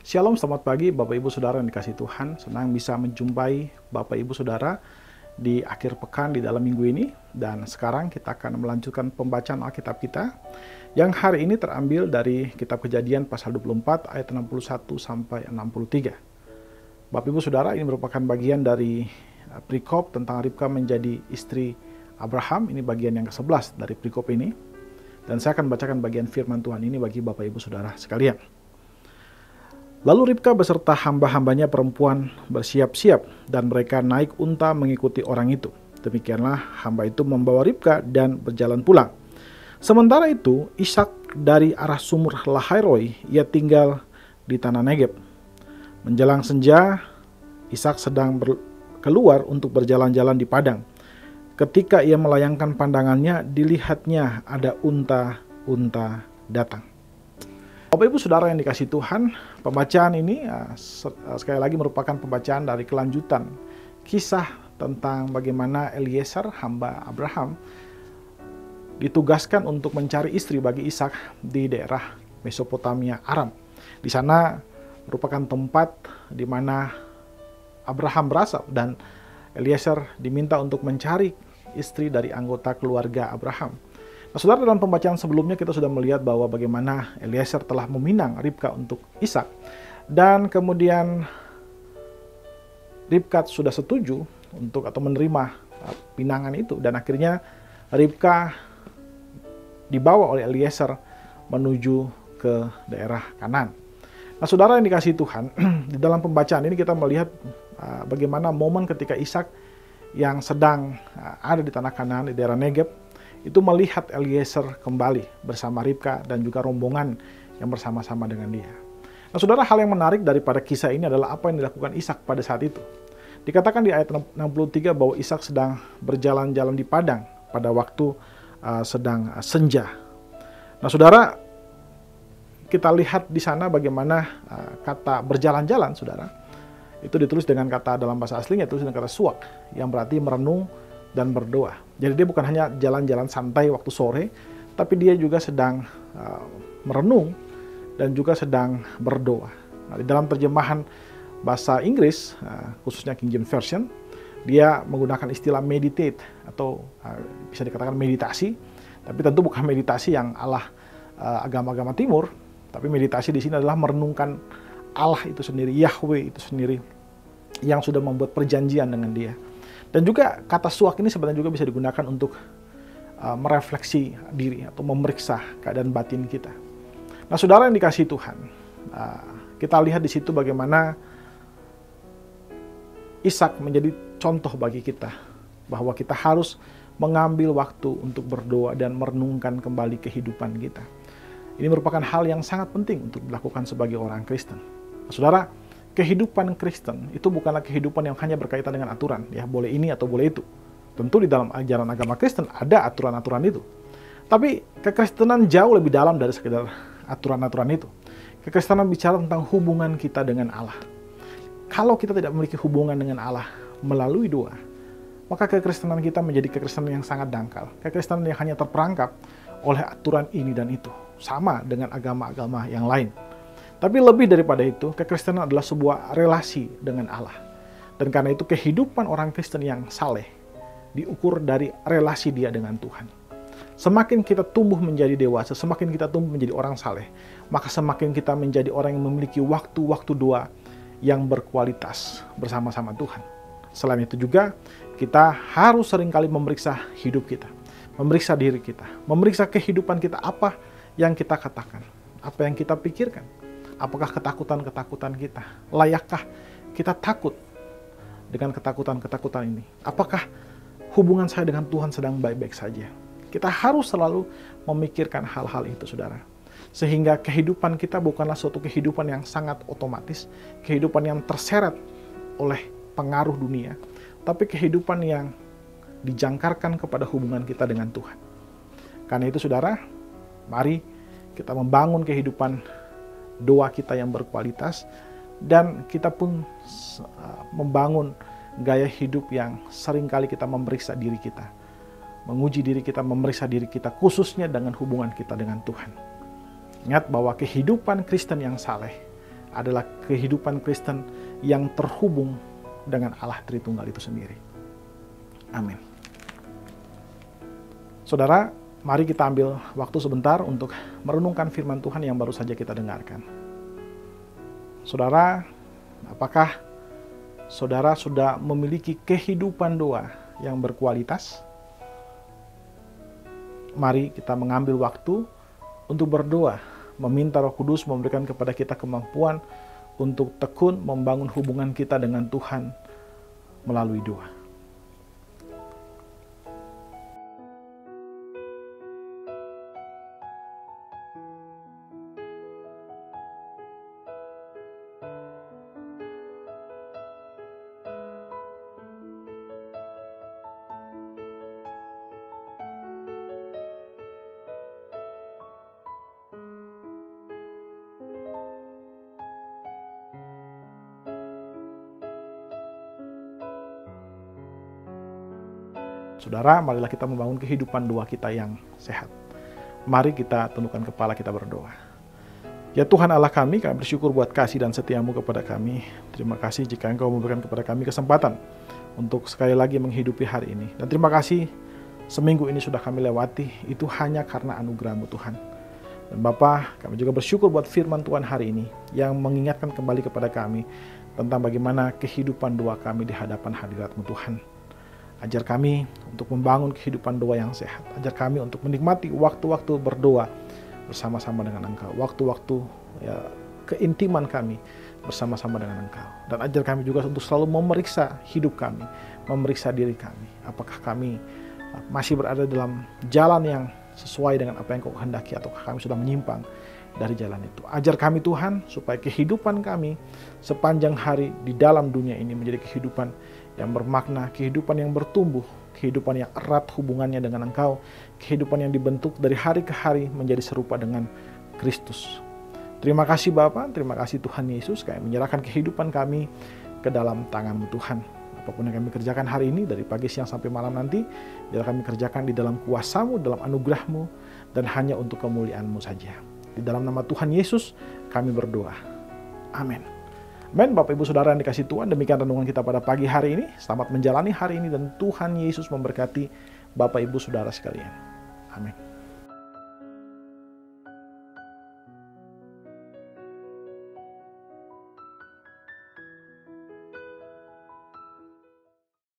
Shalom, selamat pagi Bapak Ibu Saudara yang dikasihi Tuhan. Senang bisa menjumpai Bapak Ibu Saudara di akhir pekan di dalam minggu ini. Dan sekarang kita akan melanjutkan pembacaan Alkitab kita, yang hari ini terambil dari kitab Kejadian pasal 24 ayat 61 sampai 63. Bapak Ibu Saudara, ini merupakan bagian dari perikop tentang Ribka menjadi istri Abraham. Ini bagian yang ke-11 dari perikop ini. Dan saya akan bacakan bagian firman Tuhan ini bagi Bapak Ibu Saudara sekalian. Lalu Ribka beserta hamba-hambanya perempuan bersiap-siap, dan mereka naik unta mengikuti orang itu. Demikianlah hamba itu membawa Ribka dan berjalan pulang. Sementara itu, Ishak dari arah sumur Lahairoi, ia tinggal di tanah Negeb. Menjelang senja, Ishak sedang keluar untuk berjalan-jalan di padang. Ketika ia melayangkan pandangannya, dilihatnya ada unta-unta datang. Bapak Ibu Saudara yang dikasihi Tuhan, pembacaan ini sekali lagi merupakan pembacaan dari kelanjutan kisah tentang bagaimana Eliezer, hamba Abraham, ditugaskan untuk mencari istri bagi Ishak di daerah Mesopotamia, Aram. Di sana merupakan tempat di mana Abraham berasal, dan Eliezer diminta untuk mencari istri dari anggota keluarga Abraham. Nah, saudara, dalam pembacaan sebelumnya kita sudah melihat bahwa bagaimana Eliezer telah meminang Ribka untuk Ishak, dan kemudian Ribka sudah setuju untuk atau menerima pinangan itu, dan akhirnya Ribka dibawa oleh Eliezer menuju ke daerah Kanaan. Nah, saudara yang dikasihi Tuhan, di dalam pembacaan ini kita melihat bagaimana momen ketika Ishak yang sedang ada di tanah Kanaan di daerah Negeb itu melihat Eliezer kembali bersama Ribka dan juga rombongan yang bersama-sama dengan dia. Nah, saudara, hal yang menarik daripada kisah ini adalah apa yang dilakukan Ishak pada saat itu. Dikatakan di ayat 63 bahwa Ishak sedang berjalan-jalan di padang pada waktu sedang senja. Nah, saudara, kita lihat di sana bagaimana kata berjalan-jalan, saudara, itu ditulis dengan kata dalam bahasa aslinya, ditulis dengan kata suak, yang berarti merenung dan berdoa. Jadi dia bukan hanya jalan-jalan santai waktu sore, tapi dia juga sedang merenung dan juga sedang berdoa. Nah, di dalam terjemahan bahasa Inggris, khususnya King James Version, dia menggunakan istilah meditate atau bisa dikatakan meditasi, tapi tentu bukan meditasi yang ala agama-agama timur, tapi meditasi di sini adalah merenungkan Allah itu sendiri, Yahweh itu sendiri, yang sudah membuat perjanjian dengan dia. Dan juga kata suak ini sebenarnya juga bisa digunakan untuk merefleksi diri atau memeriksa keadaan batin kita. Nah, saudara yang dikasihi Tuhan, kita lihat di situ bagaimana Ishak menjadi contoh bagi kita, bahwa kita harus mengambil waktu untuk berdoa dan merenungkan kembali kehidupan kita. Ini merupakan hal yang sangat penting untuk dilakukan sebagai orang Kristen. Nah, saudara, kehidupan Kristen itu bukanlah kehidupan yang hanya berkaitan dengan aturan, ya boleh ini atau boleh itu. Tentu di dalam ajaran agama Kristen ada aturan-aturan itu. Tapi kekristenan jauh lebih dalam dari sekedar aturan-aturan itu. Kekristenan bicara tentang hubungan kita dengan Allah. Kalau kita tidak memiliki hubungan dengan Allah melalui doa, maka kekristenan kita menjadi kekristenan yang sangat dangkal. Kekristenan yang hanya terperangkap oleh aturan ini dan itu, sama dengan agama-agama yang lain. Tapi lebih daripada itu, kekristenan adalah sebuah relasi dengan Allah. Dan karena itu kehidupan orang Kristen yang saleh diukur dari relasi dia dengan Tuhan. Semakin kita tumbuh menjadi dewasa, semakin kita tumbuh menjadi orang saleh, maka semakin kita menjadi orang yang memiliki waktu-waktu doa yang berkualitas bersama-sama Tuhan. Selain itu juga, kita harus seringkali memeriksa hidup kita, memeriksa diri kita, memeriksa kehidupan kita, apa yang kita katakan, apa yang kita pikirkan. Apakah ketakutan-ketakutan kita? Layakkah kita takut dengan ketakutan-ketakutan ini? Apakah hubungan saya dengan Tuhan sedang baik-baik saja? Kita harus selalu memikirkan hal-hal itu, saudara. Sehingga kehidupan kita bukanlah suatu kehidupan yang sangat otomatis, kehidupan yang terseret oleh pengaruh dunia, tapi kehidupan yang dijangkarkan kepada hubungan kita dengan Tuhan. Karena itu, saudara, mari kita membangun kehidupan doa kita yang berkualitas, dan kita pun membangun gaya hidup yang seringkali kita memeriksa diri kita, menguji diri kita, memeriksa diri kita, khususnya dengan hubungan kita dengan Tuhan. Ingat bahwa kehidupan Kristen yang saleh adalah kehidupan Kristen yang terhubung dengan Allah Tritunggal itu sendiri. Amin. Saudara, mari kita ambil waktu sebentar untuk merenungkan firman Tuhan yang baru saja kita dengarkan. Saudara, apakah saudara sudah memiliki kehidupan doa yang berkualitas? Mari kita mengambil waktu untuk berdoa, meminta Roh Kudus memberikan kepada kita kemampuan untuk tekun membangun hubungan kita dengan Tuhan melalui doa. Saudara, marilah kita membangun kehidupan doa kita yang sehat. Mari kita tundukkan kepala, kita berdoa. Ya Tuhan Allah kami bersyukur buat kasih dan setiamu kepada kami. Terima kasih jika Engkau memberikan kepada kami kesempatan untuk sekali lagi menghidupi hari ini. Dan terima kasih seminggu ini sudah kami lewati, itu hanya karena anugerah-Mu Tuhan. Dan Bapa, kami juga bersyukur buat firman Tuhan hari ini yang mengingatkan kembali kepada kami tentang bagaimana kehidupan doa kami di hadapan hadirat-Mu Tuhan. Ajar kami untuk membangun kehidupan doa yang sehat. Ajar kami untuk menikmati waktu-waktu berdoa bersama-sama dengan Engkau. Waktu-waktu keintiman kami bersama-sama dengan Engkau. Dan ajar kami juga untuk selalu memeriksa hidup kami, memeriksa diri kami. Apakah kami masih berada dalam jalan yang sesuai dengan apa yang Kau kehendaki, ataukah kami sudah menyimpang dari jalan itu. Ajar kami Tuhan, supaya kehidupan kami sepanjang hari di dalam dunia ini menjadi kehidupan yang bermakna, kehidupan yang bertumbuh, kehidupan yang erat hubungannya dengan Engkau, kehidupan yang dibentuk dari hari ke hari menjadi serupa dengan Kristus. Terima kasih Bapa, terima kasih Tuhan Yesus, kami menyerahkan kehidupan kami ke dalam tangan-Mu Tuhan. Apapun yang kami kerjakan hari ini, dari pagi, siang, sampai malam nanti, biar kami kerjakan di dalam kuasa-Mu, dalam anugerah-Mu, dan hanya untuk kemuliaan-Mu saja. Di dalam nama Tuhan Yesus, kami berdoa. Amin. Amin. Bapak Ibu Saudara yang dikasihi Tuhan, demikian renungan kita pada pagi hari ini. Selamat menjalani hari ini dan Tuhan Yesus memberkati Bapak Ibu Saudara sekalian. Amin.